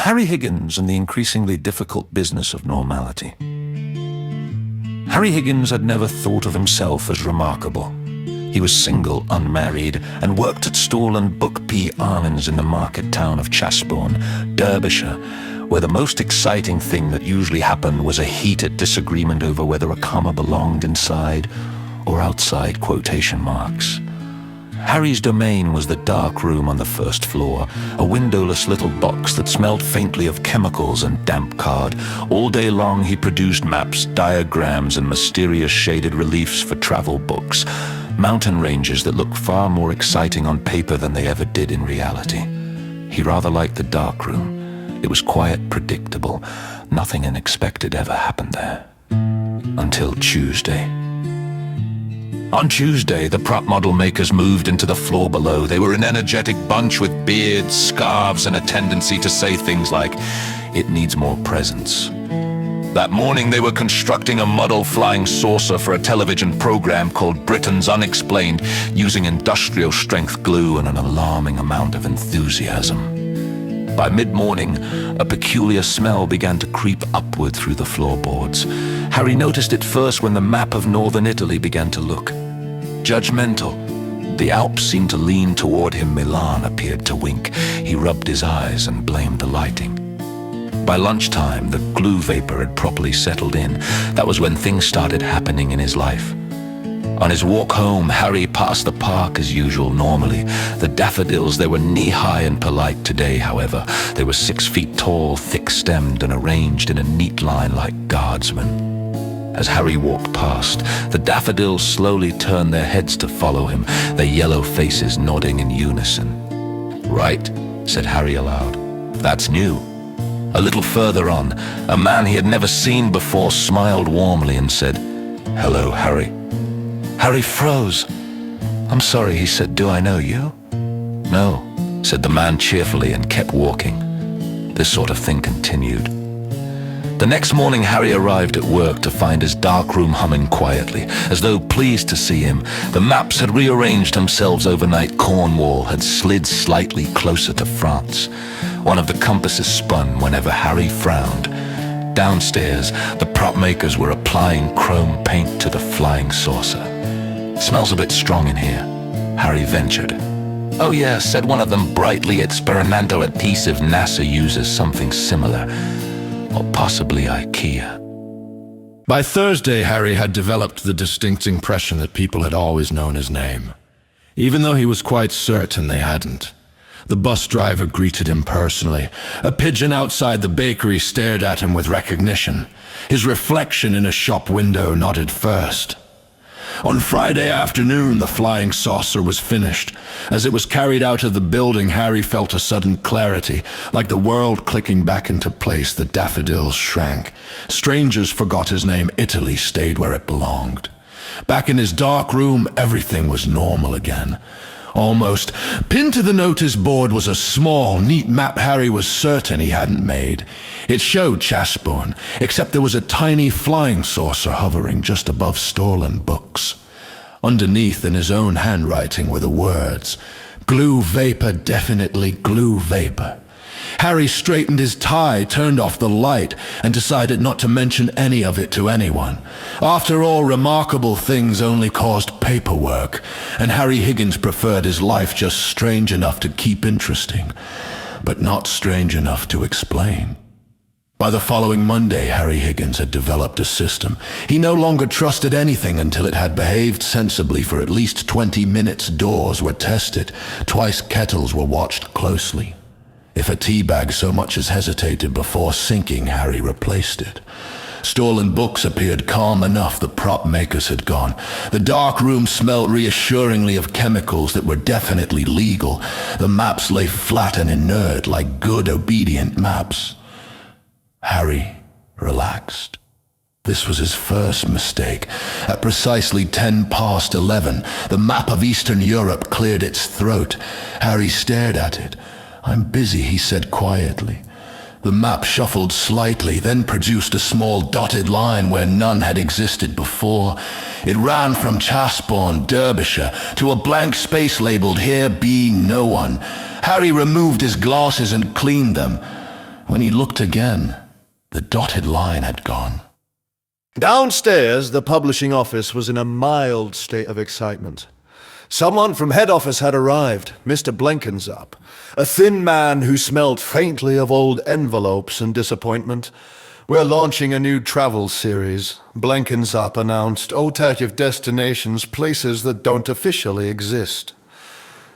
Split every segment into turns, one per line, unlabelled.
Harry Higgins and the increasingly difficult business of normality. Harry Higgins had never thought of himself as remarkable. He was single, unmarried, and worked at stall and book P. Arnons in the market town of Chasbourne, Derbyshire, where the most exciting thing that usually happened was a heated disagreement over whether a comma belonged inside or outside quotation marks. Harry's domain was the dark room on the first floor, a windowless little box that smelled faintly of chemicals and damp card. All day long he produced maps, diagrams, and mysterious shaded reliefs for travel books, mountain ranges that looked far more exciting on paper than they ever did in reality. He rather liked the dark room. It was quiet, predictable. Nothing unexpected ever happened there. Until Tuesday. On Tuesday, the prop model makers moved into the floor below. They were an energetic bunch with beards, scarves, and a tendency to say things like, "It needs more presence." That morning, they were constructing a model flying saucer for a television program called Britain's Unexplained, using industrial-strength glue and an alarming amount of enthusiasm. By mid-morning, a peculiar smell began to creep upward through the floorboards. Harry noticed it first when the map of northern Italy began to look judgmental. The Alps seemed to lean toward him. Milan appeared to wink. He rubbed his eyes and blamed the lighting. By lunchtime, the glue vapor had properly settled in. That was when things started happening in his life. On his walk home, Harry passed the park as usual, normally. The daffodils, they were knee-high and polite today, however. They were 6 feet tall, thick-stemmed, and arranged in a neat line like guardsmen. As Harry walked past, the daffodils slowly turned their heads to follow him, their yellow faces nodding in unison. "Right," said Harry aloud. "That's new." A little further on, a man he had never seen before smiled warmly and said, "Hello, Harry." Harry froze. "I'm sorry," he said. "Do I know you?" "No," said the man cheerfully and kept walking. This sort of thing continued. The next morning, Harry arrived at work to find his dark room humming quietly, as though pleased to see him. The maps had rearranged themselves overnight. Cornwall had slid slightly closer to France. One of the compasses spun whenever Harry frowned. Downstairs, the prop makers were applying chrome paint to the flying saucer. "Smells a bit strong in here," Harry ventured. "Oh yeah," said one of them brightly. "Esperanto adhesive. NASA uses something similar. Or possibly IKEA." By Thursday, Harry had developed the distinct impression that people had always known his name, even though he was quite certain they hadn't. The bus driver greeted him personally. A pigeon outside the bakery stared at him with recognition. His reflection in a shop window nodded first. On Friday afternoon, the flying saucer was finished. As it was carried out of the building, Harry felt a sudden clarity. Like the world clicking back into place, the daffodils shrank. Strangers forgot his name. Italy stayed where it belonged. Back in his dark room, everything was normal again. Almost. Pinned to the notice board was a small, neat map Harry was certain he hadn't made. It showed Chasbourne, except there was a tiny flying saucer hovering just above stolen books. Underneath, in his own handwriting, were the words, "Glue vapor, definitely glue vapor." Harry straightened his tie, turned off the light, and decided not to mention any of it to anyone. After all, remarkable things only caused paperwork, and Harry Higgins preferred his life just strange enough to keep interesting, but not strange enough to explain. By the following Monday, Harry Higgins had developed a system. He no longer trusted anything until it had behaved sensibly for at least 20 minutes. Doors were tested. Twice kettles were watched closely. If a tea bag so much as hesitated before sinking, Harry replaced it. Stolen books appeared calm enough. The prop makers had gone. The dark room smelled reassuringly of chemicals that were definitely legal. The maps lay flat and inert like good, obedient maps. Harry relaxed. This was his first mistake. At precisely 11:10, the map of Eastern Europe cleared its throat. Harry stared at it. "I'm busy," he said quietly. The map shuffled slightly, then produced a small dotted line where none had existed before. It ran from Chasbourne, Derbyshire, to a blank space labeled "Here be no one." Harry removed his glasses and cleaned them.
When he looked again, the dotted line had gone.
Downstairs, the publishing office was in a mild state of excitement. Someone from head office had arrived, Mr. Blenkinsop, a thin man who smelled faintly of old envelopes and disappointment. "We're launching a new travel series," Blenkinsop announced, "alternative destinations, places that don't officially exist."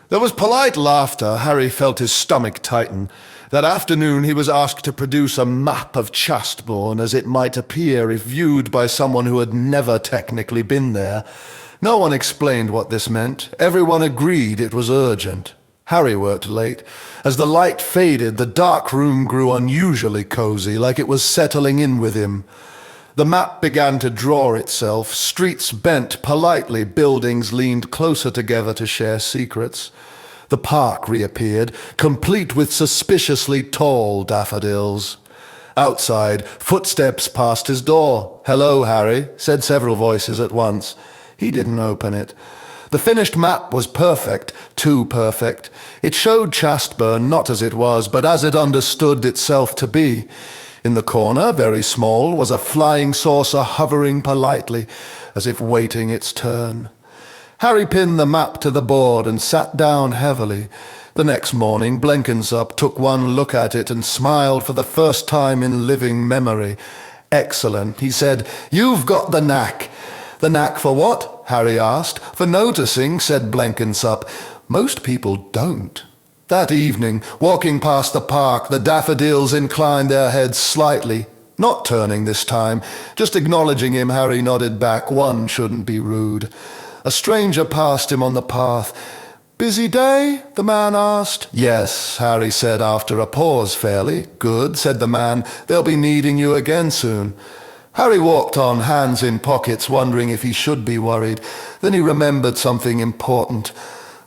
There was polite laughter. Harry felt his stomach tighten. That afternoon he was asked to produce a map of Chastbourne as it might appear if viewed by someone who had never technically been there. No one explained what this meant. Everyone agreed it was urgent. Harry worked late. As the light faded, the dark room grew unusually cozy, like it was settling in with him. The map began to draw itself. Streets bent politely, buildings leaned closer together to share secrets. The park reappeared, complete with suspiciously tall daffodils. Outside, footsteps passed his door. "Hello, Harry," said several voices at once. He didn't open it. The finished map was perfect, too perfect. It showed Chastbourne not as it was, but as it understood itself to be. In the corner, very small, was a flying saucer hovering politely, as if waiting its turn. Harry pinned the map to the board and sat down heavily. The next morning, Blenkinsop took one look at it and smiled for the first time in living memory. "Excellent," he said. "You've got the knack." "The knack for what?" Harry asked. "For noticing," said Blenkinsop. "Most people don't." That evening, walking past the park, the daffodils inclined their heads slightly. Not turning this time, just acknowledging him. Harry nodded back. One shouldn't be rude. A stranger passed him on the path. "Busy day?" the man asked. "Yes," Harry said after a pause. "Fairly." "Good," said the man. "They'll be needing you again soon." Harry walked on, hands in pockets, wondering if he should be worried. Then he remembered something important.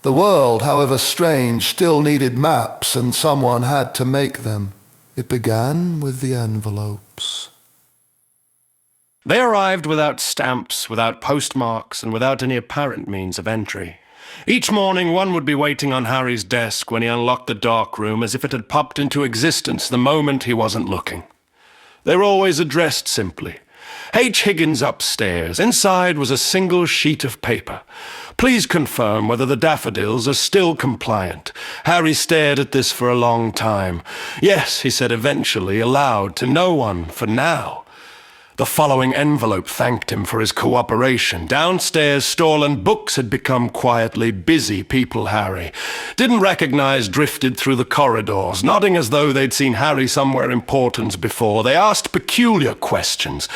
The world, however strange, still needed maps, and someone had to make them. It began with the envelopes.
They arrived without stamps, without postmarks, and without any apparent means of entry. Each morning one would be waiting on Harry's desk when he unlocked the dark room as if it had popped into existence the moment he wasn't looking. They were always addressed simply. H. Higgins upstairs. Inside was a single sheet of paper. "Please confirm whether the daffodils are still compliant." Harry stared at this for a long time. "Yes," he said eventually, aloud, to no one, for now. The following envelope thanked him for his cooperation. Downstairs, Storland Books had become quietly busy people Harry didn't recognize drifted through the corridors, nodding as though they'd seen Harry somewhere important before. They asked peculiar questions.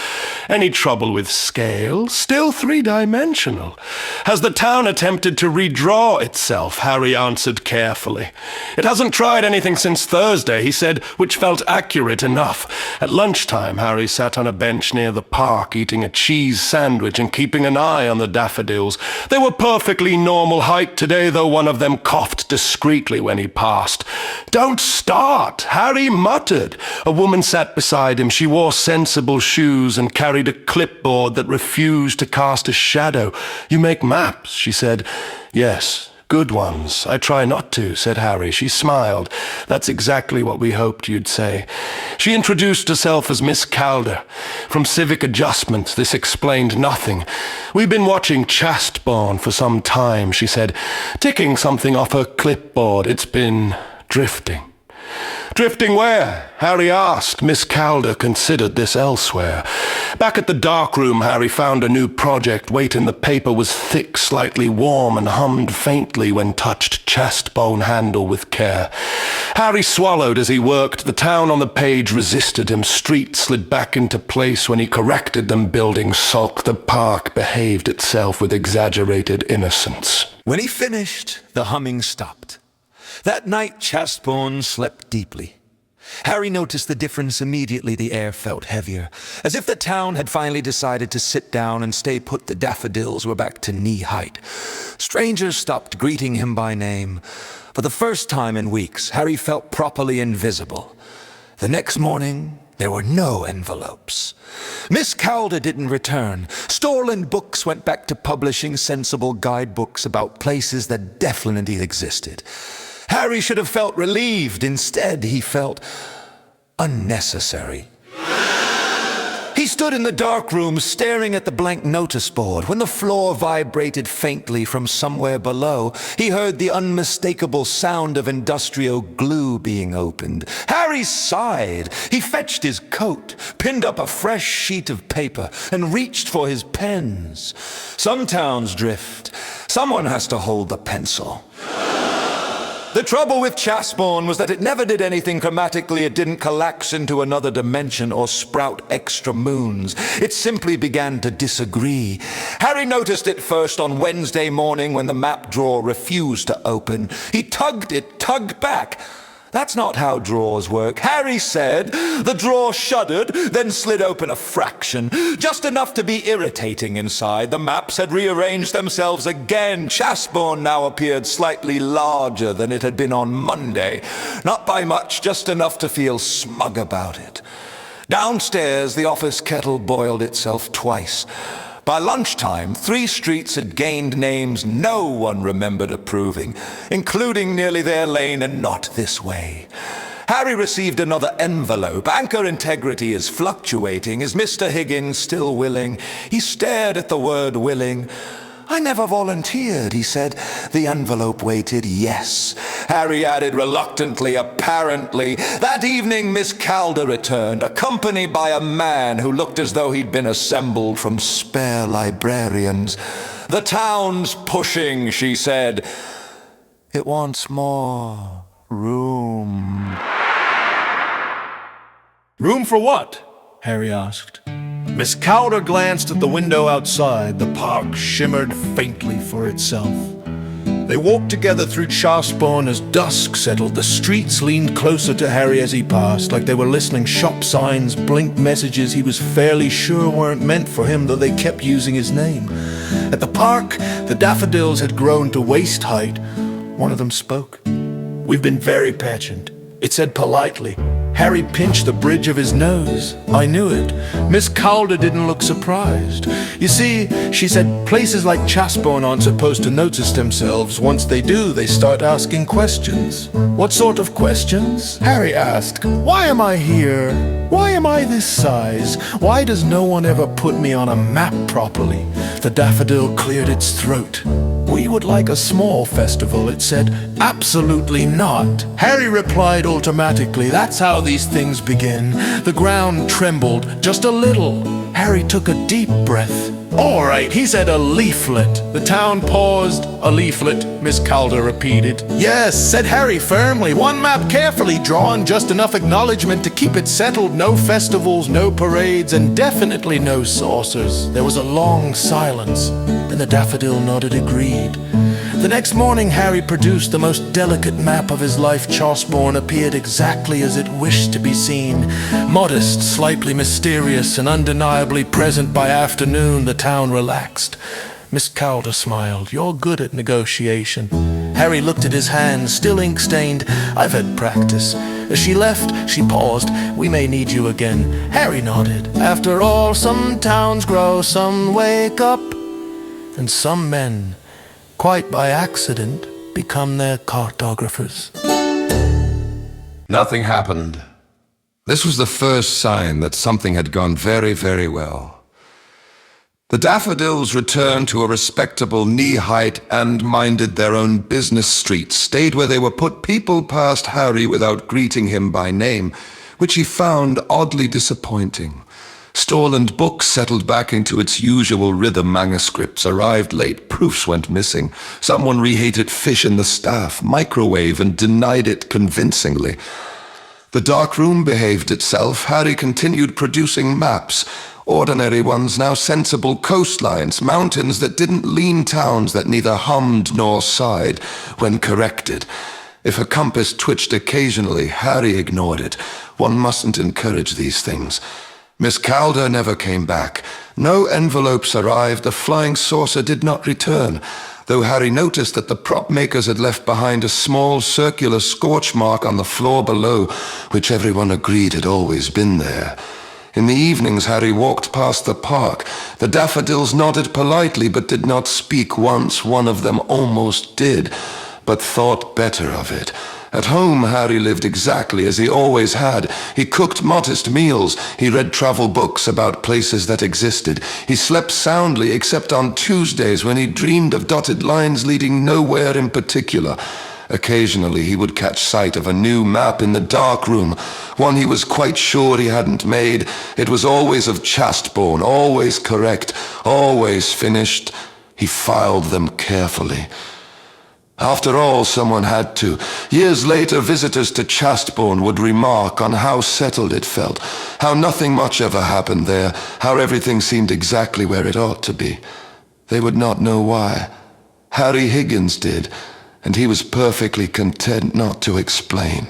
Any trouble with scale? Still three-dimensional. Has the town attempted to redraw itself? Harry answered carefully. It hasn't tried anything since Thursday, he said, which felt accurate enough. At lunchtime, Harry sat on a bench near the park, eating a cheese sandwich and keeping an eye on the daffodils. They were perfectly normal height today, though one of them coughed discreetly when he passed. "Don't start," Harry muttered. A woman sat beside him. She wore sensible shoes and carried a clipboard that refused to cast a shadow. "You make maps," she said. "Yes. Good ones. I try not to," said Harry. She smiled. "That's exactly what we hoped you'd say." She introduced herself as Miss Calder. From Civic Adjustment, this explained nothing. "We've been watching Chastbourne for some time," she said, ticking something off her clipboard. "It's been drifting." "Drifting where?" Harry asked. Miss Calder considered this elsewhere. Back at the dark room, Harry found a new project. Weight in the paper was thick, slightly warm, and hummed faintly when touched chest-bone handle with care. Harry swallowed as he worked. The town on the page resisted him. Streets slid back into place when he corrected them. Buildings sulked. The park behaved itself with exaggerated innocence.
When he finished, the humming stopped. That night, Chastbourne slept deeply. Harry noticed the difference immediately. The air felt heavier, as if the town had finally decided to sit down and stay put. The daffodils were back to knee-height. Strangers stopped greeting him by name. For the first time in weeks, Harry felt properly invisible. The next morning, there were no envelopes. Miss Calder didn't return. Storland Books went back to publishing sensible guidebooks about places that definitely existed. Harry should have felt relieved. Instead, he felt unnecessary. He stood in the dark room staring at the blank notice board. When the floor vibrated faintly from somewhere below, he heard the unmistakable sound of industrial glue being opened. Harry sighed. He fetched his coat, pinned up a fresh sheet of paper, and reached for his pens. Some towns drift. Someone has to hold the pencil. The trouble with Chasbourne was that it never did anything grammatically. It didn't collapse into another dimension or sprout extra moons. It simply began to disagree. Harry noticed it first on Wednesday morning when the map drawer refused to open. He tugged back. That's not how drawers work, Harry said. The drawer shuddered, then slid open a fraction, just enough to be irritating inside. The maps had rearranged themselves again. Chasbourne now appeared slightly larger than it had been on Monday. Not by much, just enough to feel smug about it. Downstairs, the office kettle boiled itself twice. By lunchtime, 3 streets had gained names no one remembered approving, including Nearly There Lane and Not This Way. Harry received another envelope. Anchor integrity is fluctuating. Is Mr. Higgins still willing? He stared at the word willing. I never volunteered, he said. The envelope waited. Yes. Harry added reluctantly, apparently. That evening, Miss Calder returned, accompanied by a man who looked as though he'd been assembled from spare librarians. The town's pushing, she said. It wants more room.
Room for what? Harry asked. Miss Calder glanced at the window outside. The park shimmered faintly for itself. They walked together through Chasbourne as dusk settled. The streets leaned closer to Harry as he passed, like they were listening. Shop signs blinked messages he was fairly sure weren't meant for him, though they kept using his name. At the park, the daffodils had grown to waist height. One of them spoke. We've been very patient, it said politely. Harry pinched the bridge of his nose. I knew it. Miss Calder didn't look surprised. You see, she said, places like Chasbourne aren't supposed to notice themselves. Once they do, they start asking questions. What sort of questions? Harry asked. Why am I here? Why am I this size? Why does no one ever put me on a map properly? The daffodil cleared its throat. We would like a small festival, it said. Absolutely not. Harry replied automatically. That's how these things begin. The ground trembled just a little. Harry took a deep breath. All right, he said a leaflet. The town paused. A leaflet, Miss Calder repeated. Yes, said Harry firmly. One map carefully drawn, just enough acknowledgement to keep it settled. No festivals, no parades, and definitely no saucers. There was a long silence, and the daffodil nodded agreed. The next morning, Harry produced the most delicate map of his life. Chasbourne appeared exactly as it wished to be seen. Modest, slightly mysterious, and undeniably present by afternoon, the town relaxed. Miss Calder smiled. You're good at negotiation. Harry looked at his hands, still ink-stained. I've had practice. As she left, she paused. We may need you again. Harry nodded. After all, some towns grow, some wake up, and some men, quite by accident, become their cartographers.
Nothing happened. This was the first sign that something had gone very, very well. The daffodils returned to a respectable knee-height and minded their own business streets, stayed where they were put. People passed Harry without greeting him by name, which he found oddly disappointing. Stolen books settled back into its usual rhythm. Manuscripts arrived late. Proofs went missing. Someone rehated fish in the staff, microwave, and denied it convincingly. The dark room behaved itself. Harry continued producing maps. Ordinary ones, now sensible coastlines, mountains that didn't lean, towns that neither hummed nor sighed when corrected. If a compass twitched occasionally, Harry ignored it. One mustn't encourage these things. Miss Calder never came back. No envelopes arrived. The flying saucer did not return, though Harry noticed that the prop makers had left behind a small circular scorch mark on the floor below, which everyone agreed had always been there. In the evenings, Harry walked past the park. The daffodils nodded politely, but did not speak. Once one of them almost did, but thought better of it. At home, Harry lived exactly as he always had. He cooked modest meals. He read travel books about places that existed. He slept soundly except on Tuesdays when he dreamed of dotted lines leading nowhere in particular. Occasionally he would catch sight of a new map in the dark room, one he was quite sure he hadn't made. It was always of Chastbourne, always correct, always finished. He filed them carefully. After all, someone had to. Years later, visitors to Chastbourne would remark on how settled it felt, how nothing much ever happened there, how everything seemed exactly where it ought to be. They would not know why. Harry Higgins did, and he was perfectly content not to explain.